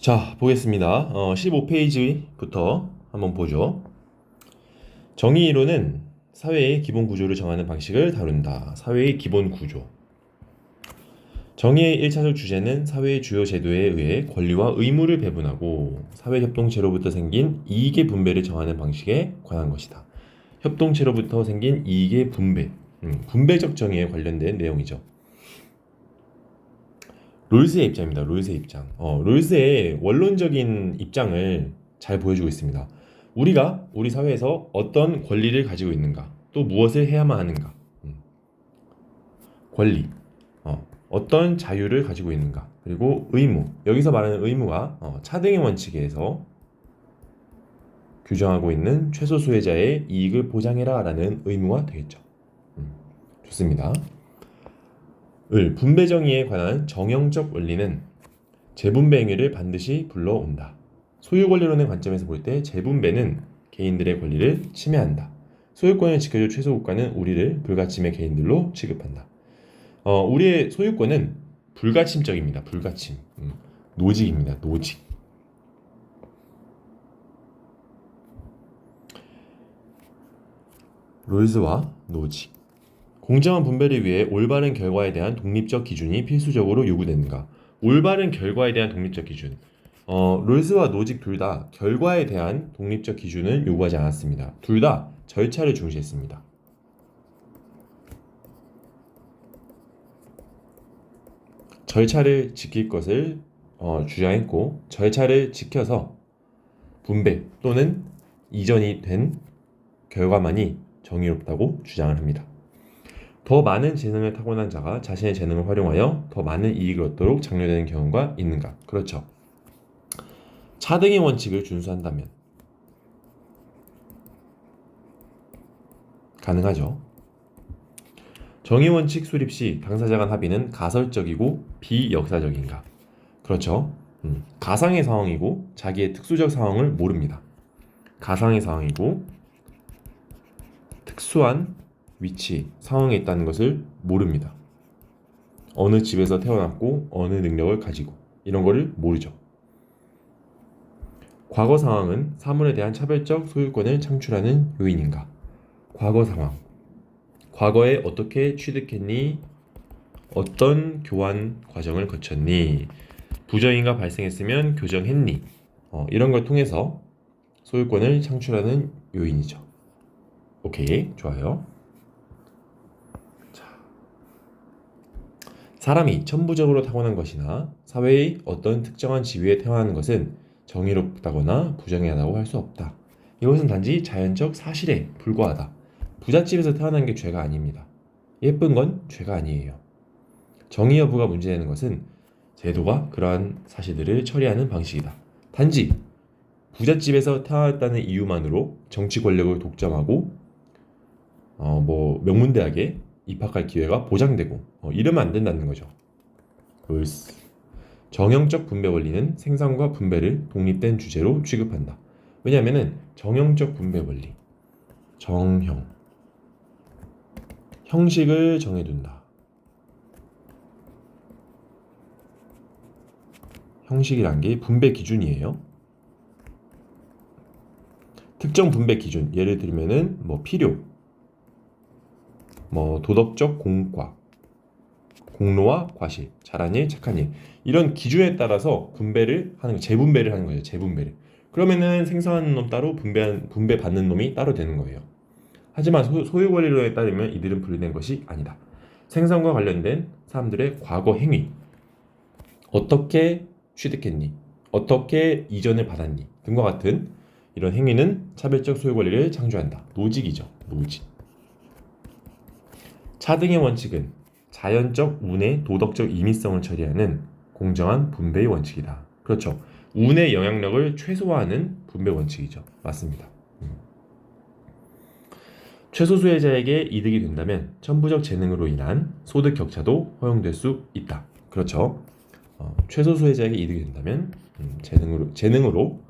자, 보겠습니다. 15페이지부터 한번 보죠. 정의 이론은 사회의 기본 구조를 정하는 방식을 다룬다. 사회의 기본 구조. 정의의 1차적 주제는 사회의 주요 제도에 의해 권리와 의무를 배분하고 사회협동체로부터 생긴 이익의 분배를 정하는 방식에 관한 것이다. 협동체로부터 생긴 이익의 분배, 분배적 정의에 관련된 내용이죠. 롤스의 입장입니다. 롤스의 입장. 롤스의 원론적인 입장을 잘 보여주고 있습니다. 우리가 우리 사회에서 어떤 권리를 가지고 있는가, 또 무엇을 해야만 하는가, 권리, 어떤 자유를 가지고 있는가, 그리고 의무. 여기서 말하는 의무가 차등의 원칙에서 규정하고 있는 최소 수혜자의 이익을 보장해라라는 의무가 되겠죠. 좋습니다. 분배 정의에 관한 정형적 원리는 재분배 행위를 반드시 불러온다. 소유 권리론의 관점에서 볼 때 재분배는 개인들의 권리를 침해한다. 소유권을 지켜줄 최소 국가는 우리를 불가침의 개인들로 취급한다. 우리의 소유권은 불가침적입니다. 불가침. 노직입니다. 노직. 롤스와 노직. 공정한 분배를 위해 올바른 결과에 대한 독립적 기준이 필수적으로 요구되는가? 올바른 결과에 대한 독립적 기준. 롤스와 노직 둘 다 결과에 대한 독립적 기준을 요구하지 않았습니다. 둘 다 절차를 중시했습니다. 절차를 지킬 것을 주장했고, 절차를 지켜서 분배 또는 이전이 된 결과만이 정의롭다고 주장을 합니다. 더 많은 재능을 타고난 자가 자신의 재능을 활용하여 더 많은 이익을 얻도록 장려되는 경우가 있는가? 그렇죠. 차등의 원칙을 준수한다면 가능하죠. 정의 원칙 수립 시 당사자 간 합의는 가설적이고 비역사적인가? 그렇죠. 가상의 상황이고 자기의 특수적 상황을 모릅니다. 가상의 상황이고 특수한 위치, 상황에 있다는 것을 모릅니다. 어느 집에서 태어났고 어느 능력을 가지고 이런 거를 모르죠. 과거 상황은 사물에 대한 차별적 소유권을 창출하는 요인인가? 과거 상황. 과거에 어떻게 취득했니? 어떤 교환 과정을 거쳤니? 부정의가 발생했으면 교정했니? 이런 걸 통해서 소유권을 창출하는 요인이죠. 오케이, 좋아요. 사람이 천부적으로 타고난 것이나 사회의 어떤 특정한 지위에 태어나는 것은 정의롭다거나 부정의하다고 할 수 없다. 이것은 단지 자연적 사실에 불과하다. 부잣집에서 태어난 게 죄가 아닙니다. 예쁜 건 죄가 아니에요. 정의 여부가 문제되는 것은 제도가 그러한 사실들을 처리하는 방식이다. 단지 부잣집에서 태어났다는 이유만으로 정치 권력을 독점하고 명문대학에 입학할 기회가 보장되고 이러면 안 된다는 거죠. 정형적 분배 원리는 생산과 분배를 독립된 주제로 취급한다. 왜냐하면 정형적 분배 원리, 형식을 정해둔다. 형식이란 게 분배 기준이에요. 특정 분배 기준, 예를 들면은 필요, 도덕적 공과, 공로와 과실, 잘한 일, 착한 일, 이런 기준에 따라서 분배를 하는 거, 재분배를 하는 거죠. 재분배를. 그러면은 생산하는 놈 따로 분배 받는 놈이 따로 되는 거예요. 하지만 소유 권리론에 따르면 이들은 분리된 것이 아니다. 생산과 관련된 사람들의 과거 행위, 어떻게 취득했니, 어떻게 이전을 받았니 등과 같은 이런 행위는 차별적 소유 권리를 창조한다. 노직이죠. 노직. 차등의 원칙은 자연적 운의 도덕적 임의성을 처리하는 공정한 분배의 원칙이다. 그렇죠. 운의 영향력을 최소화하는 분배 원칙이죠. 맞습니다. 최소 수혜자에게 이득이 된다면 천부적 재능으로 인한 소득 격차도 허용될 수 있다. 그렇죠. 최소 수혜자에게 이득이 된다면 재능으로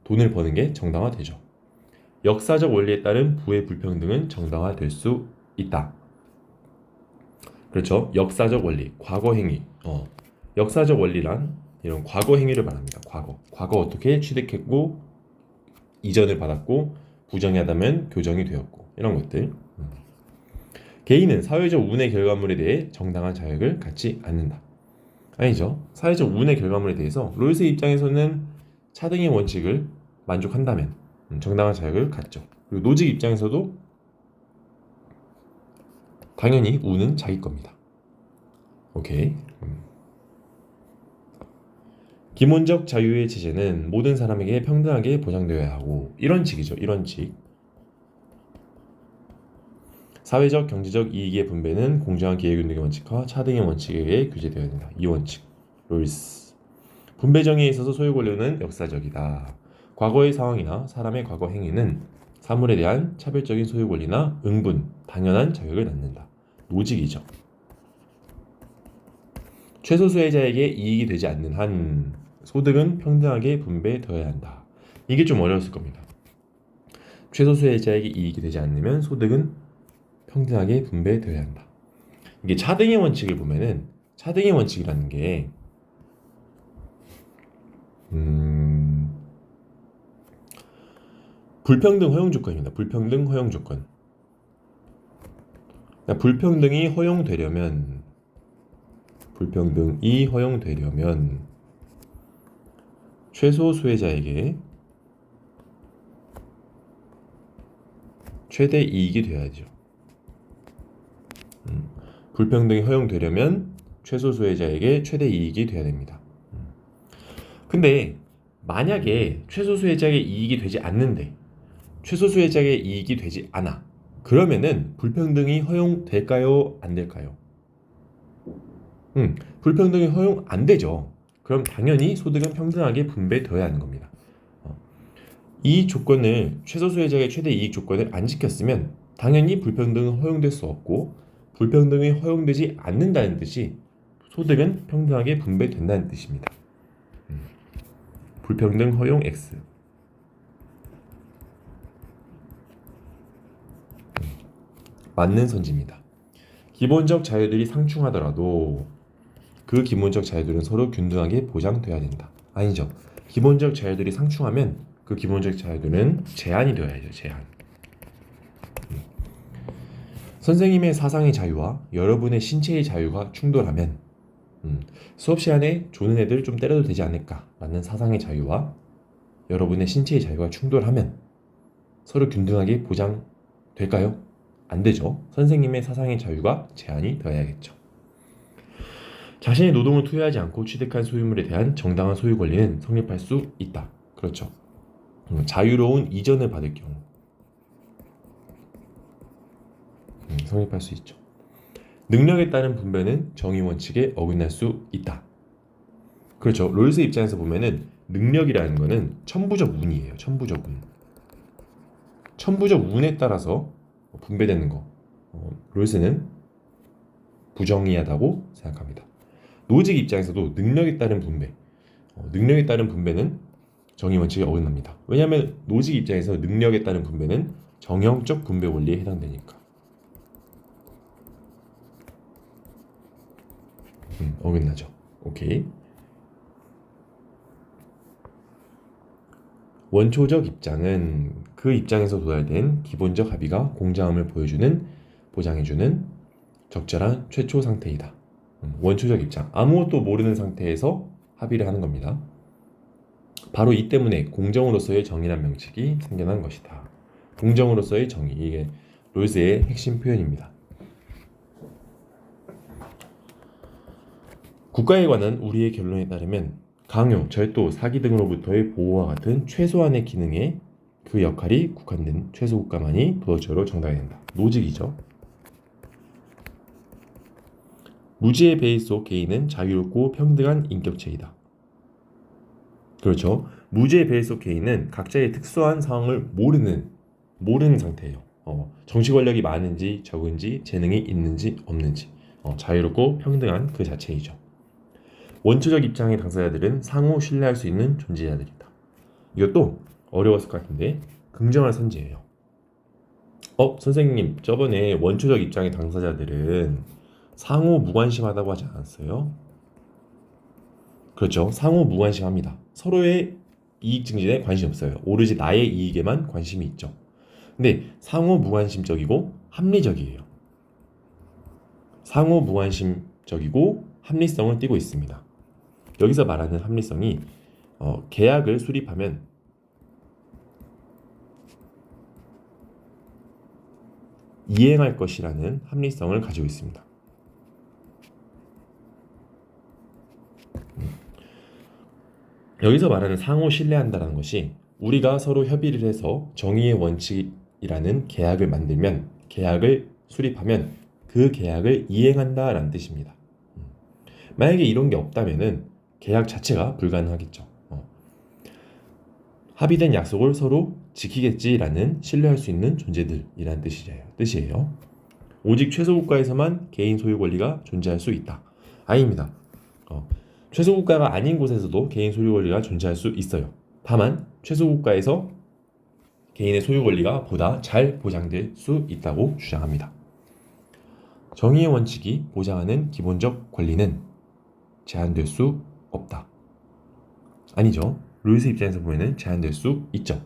돈을 버는 게 정당화되죠. 역사적 원리에 따른 부의 불평등은 정당화될 수 있다. 그렇죠. 역사적 원리, 과거 행위. 역사적 원리란 이런 과거 행위를 말합니다. 과거 어떻게 취득했고 이전을 받았고 부정이 하다면 교정이 되었고 이런 것들. 개인은 사회적 운의 결과물에 대해 정당한 자격을 갖지 않는다. 아니죠. 사회적 운의 결과물에 대해서 롤스의 입장에서는 차등의 원칙을 만족한다면 정당한 자격을 갖죠. 그리고 노직 입장에서도 당연히 운은 자기 겁니다. 오케이. 기본적 자유의 체제는 모든 사람에게 평등하게 보장되어야 하고 이런 식이죠. 이런 식. 사회적 경제적 이익의 분배는 공정한 기회균등의 원칙과 차등의 원칙에 의해 규제되어야 된다. 이 원칙. 롤스. 분배 정의에 있어서 소유 권료는 역사적이다. 과거의 상황이나 사람의 과거 행위는 사물에 대한 차별적인 소유 권리나 응분, 당연한 자격을 낳는다. 노직이죠. 최소 수혜자에게 이익이 되지 않는 한 소득은 평등하게 분배되어야 한다. 이게 좀 어려웠을 겁니다. 최소 수혜자에게 이익이 되지 않으면 소득은 평등하게 분배되어야 한다. 이게 차등의 원칙을 보면은 차등의 원칙이라는 게 불평등 허용 조건입니다. 불평등 허용 조건. 그러니까 불평등이 허용되려면 최소 수혜자에게 최대 이익이 돼야죠. 불평등이 허용되려면 최소 수혜자에게 최대 이익이 돼야 됩니다. 근데 만약에 최소 수혜자에게 이익이 되지 않는데 최소 수혜자에게 이익이 되지 않아. 그러면은 불평등이 허용될까요? 안 될까요? 불평등이 허용 안 되죠. 그럼 당연히 소득은 평등하게 분배되어야 하는 겁니다. 이 조건을 최소 수혜자의 최대 이익 조건을 안 지켰으면 당연히 불평등은 허용될 수 없고 불평등이 허용되지 않는다는 뜻이 소득은 평등하게 분배된다는 뜻입니다. 불평등 허용 X. 맞는 선지입니다. 기본적 자유들이 상충하더라도 그 기본적 자유들은 서로 균등하게 보장돼야 된다. 아니죠. 기본적 자유들이 상충하면 그 기본적 자유들은 제한이 되어야죠. 제한. 선생님의 사상의 자유와 여러분의 신체의 자유가 충돌하면 수업 시간에 조는 애들 좀 때려도 되지 않을까 라는 사상의 자유와 여러분의 신체의 자유가 충돌하면 서로 균등하게 보장될까요? 안 되죠. 선생님의 사상의 자유가 제한이 되어야겠죠. 자신의 노동을 투여하지 않고 취득한 소유물에 대한 정당한 소유 권리는 성립할 수 있다. 그렇죠. 자유로운 이전을 받을 경우 성립할 수 있죠. 능력에 따른 분배는 정의 원칙에 어긋날 수 있다. 그렇죠. 롤스 입장에서 보면은 능력이라는 거는 천부적 운이에요. 천부적 운. 천부적 운에 따라서 분배되는 거. 롤스는 부정의하다고 생각합니다. 노직 입장에서도 능력에 따른 분배. 능력에 따른 분배는 정의 원칙에 어긋납니다. 왜냐하면 노직 입장에서 능력에 따른 분배는 정형적 분배 원리에 해당되니까. 어긋나죠. 오케이. 원초적 입장은 그 입장에서 도달된 기본적 합의가 공정함을 보장해주는 적절한 최초 상태이다. 원초적 입장. 아무것도 모르는 상태에서 합의를 하는 겁니다. 바로 이 때문에 공정으로서의 정의란 명칭이 생겨난 것이다. 공정으로서의 정의. 이게 롤스의 핵심 표현입니다. 국가에 관한 우리의 결론에 따르면 강요, 절도, 사기 등으로부터의 보호와 같은 최소한의 기능에 그 역할이 국한된 최소국가만이 도덕적으로 정당해야 된다. 노직이죠. 무지의 베이 속 개인은 자유롭고 평등한 인격체이다. 그렇죠. 무지의 베이 속 개인은 각자의 특수한 상황을 모르는 상태예요. 정치 권력이 많은지 적은지 재능이 있는지 없는지 자유롭고 평등한 그 자체이죠. 원초적 입장의 당사자들은 상호 신뢰할 수 있는 존재자들이다. 이것도 어려웠을 것 같은데 긍정할 선지예요. 선생님 저번에 원초적 입장의 당사자들은 상호 무관심하다고 하지 않았어요? 그렇죠. 상호 무관심합니다. 서로의 이익 증진에 관심이 없어요. 오로지 나의 이익에만 관심이 있죠. 근데 상호 무관심적이고 합리적이에요. 상호 무관심적이고 합리성을 띠고 있습니다. 여기서 말하는 합리성이 계약을 수립하면 이행할 것이라는 합리성을 가지고 있습니다. 여기서 말하는 상호 신뢰한다는 것이 우리가 서로 협의를 해서 정의의 원칙이라는 계약을 만들면 계약을 수립하면 그 계약을 이행한다라는 뜻입니다. 만약에 이런 게 없다면은 계약 자체가 불가능하겠죠. 합의된 약속을 서로 지키겠지라는 신뢰할 수 있는 존재들이라는 뜻이에요. 오직 최소국가에서만 개인 소유 권리가 존재할 수 있다. 아닙니다. 최소국가가 아닌 곳에서도 개인 소유 권리가 존재할 수 있어요. 다만 최소국가에서 개인의 소유 권리가 보다 잘 보장될 수 있다고 주장합니다. 정의의 원칙이 보장하는 기본적 권리는 제한될 수 없다. 아니죠. 룰스 입장에서 보면은 제한될 수 있죠.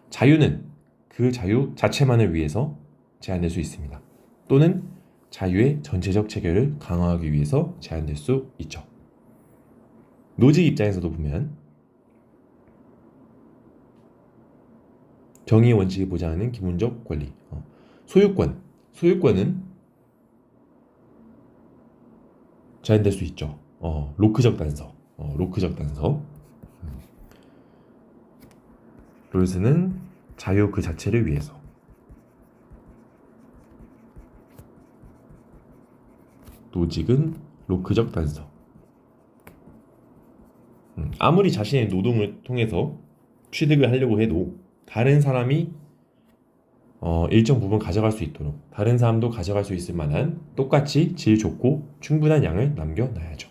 자유는 그 자유 자체만을 위해서 제한될 수 있습니다. 또는 자유의 전체적 체결을 강화하기 위해서 제한될 수 있죠. 노직 입장에서도 보면 정의의 원칙이 보장하는 기본적 권리, 소유권은 제한될 수 있죠. 로크적 단서. 롤스는 자유 그 자체를 위해서. 노직은 로크적 단서. 아무리 자신의 노동을 통해서 취득을 하려고 해도 다른 사람이 일정 부분 가져갈 수 있도록 다른 사람도 가져갈 수 있을 만한 똑같이 질 좋고 충분한 양을 남겨놔야죠.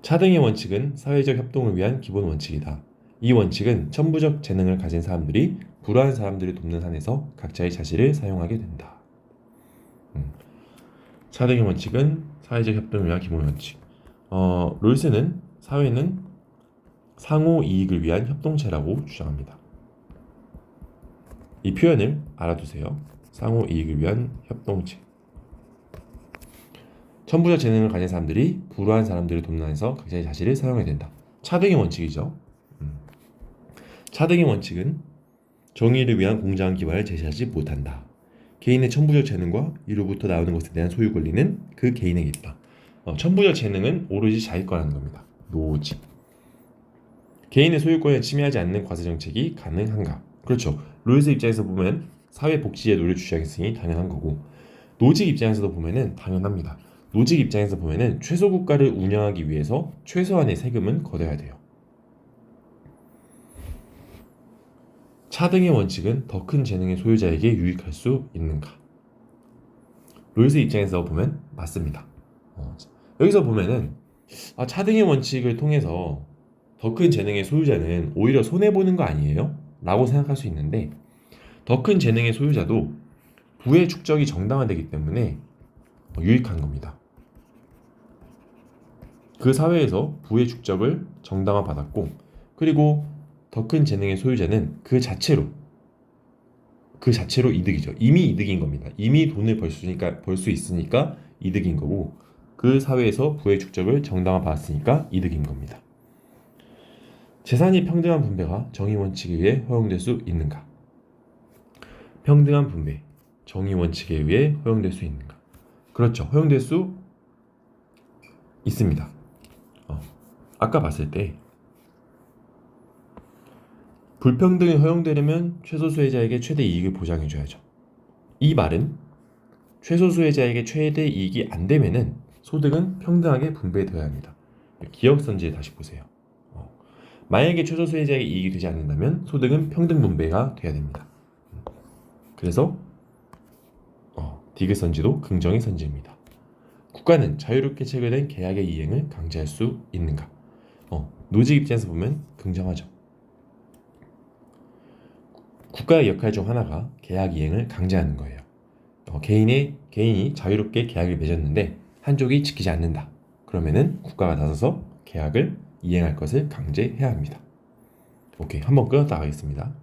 차등의 원칙은 사회적 협동을 위한 기본 원칙이다. 이 원칙은 천부적 재능을 가진 사람들이 불우한 사람들을 돕는 한에서 각자의 자질을 사용하게 된다. 차등의 원칙은 사회적 협동을 위한 기본 원칙. 롤스는 사회는 상호 이익을 위한 협동체라고 주장합니다. 이 표현을 알아두세요. 상호 이익을 위한 협동체. 천부적 재능을 가진 사람들이 불우한 사람들을 돕는 한에서 각자의 자질을 사용해야 된다. 차등의 원칙이죠. 차등의 원칙은 정의를 위한 공정한 기반을 제시하지 못한다. 개인의 천부적 재능과 이로부터 나오는 것에 대한 소유 권리는 그 개인에게 있다. 천부적 재능은 오로지 자기 거라는 겁니다. 노직. 개인의 소유권을 침해하지 않는 과세 정책이 가능한가? 그렇죠. 롤스 입장에서 보면 사회 복지제도를 주장했으니 당연한 거고, 노직 입장에서도 보면은 당연합니다. 노직 입장에서 보면은 최소 국가를 운영하기 위해서 최소한의 세금은 걷어야 돼요. 차등의 원칙은 더 큰 재능의 소유자에게 유익할 수 있는가? 롤스 입장에서 보면 맞습니다. 여기서 보면은 차등의 원칙을 통해서 더 큰 재능의 소유자는 오히려 손해보는 거 아니에요? 라고 생각할 수 있는데, 더 큰 재능의 소유자도 부의 축적이 정당화되기 때문에 유익한 겁니다. 그 사회에서 부의 축적을 정당화 받았고, 그리고 더 큰 재능의 소유자는 그 자체로 이득이죠. 이미 이득인 겁니다. 이미 돈을 벌 수 있으니까 이득인 거고, 그 사회에서 부의 축적을 정당화 받았으니까 이득인 겁니다. 재산이 평등한 분배가 정의 원칙에 의해 허용될 수 있는가? 평등한 분배, 정의 원칙에 의해 허용될 수 있는가? 그렇죠. 허용될 수 있습니다. 아까 봤을 때 불평등이 허용되려면 최소 수혜자에게 최대 이익을 보장해줘야죠. 이 말은 최소 수혜자에게 최대 이익이 안 되면은 소득은 평등하게 분배되어야 합니다. 기억선지에 다시 보세요. 만약에 최소 수혜자에게 이익이 되지 않는다면 소득은 평등 분배가 돼야 됩니다. 그래서 디귿선지도 긍정의 선지입니다. 국가는 자유롭게 체결된 계약의 이행을 강제할 수 있는가? 노직 입장에서 보면 긍정하죠. 국가의 역할 중 하나가 계약 이행을 강제하는 거예요. 개인이 자유롭게 계약을 맺었는데 한쪽이 지키지 않는다. 그러면은 국가가 나서서 계약을 이행할 것을 강제해야 합니다. 오케이, 한번 끊었다 가겠습니다.